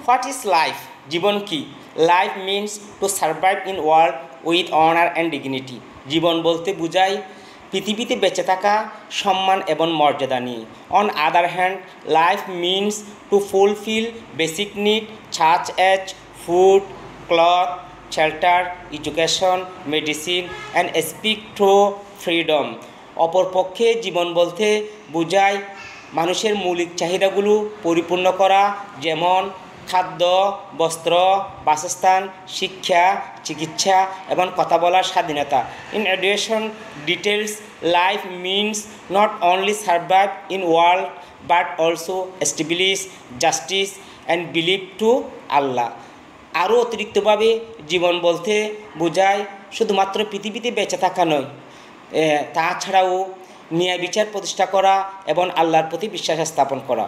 What is life? জীবন কি? Life means to survive in world with honor and dignity. জীবন বলতে বোঝায় পৃথিবীতে বেঁচে থাকা সম্মান এবং মর্যাদা নিয়ে। On other hand, life means to fulfill basic needs such as food, cloth, shelter, education, medicine and speak through freedom. অপরপক্ষে জীবন বলতে বোঝায় মানুষের মৌলিক চাহিদাগুলো পরিপূর্ণ করা, যেমন খাদ্য, বস্ত্র, বাসস্থান, শিক্ষা, চিকিৎসা এবং কথা বলার স্বাধীনতা। In addition, details life means not only survive in world but also establish justice and believe to Allah. আরও অতিরিক্তভাবে জীবন বলতে বোঝায় শুধুমাত্র পৃথিবীতে বেঁচে থাকা নয়, তাছাড়াও ন্যায় বিচার প্রতিষ্ঠা করা এবং আল্লাহর প্রতি বিশ্বাস স্থাপন করা।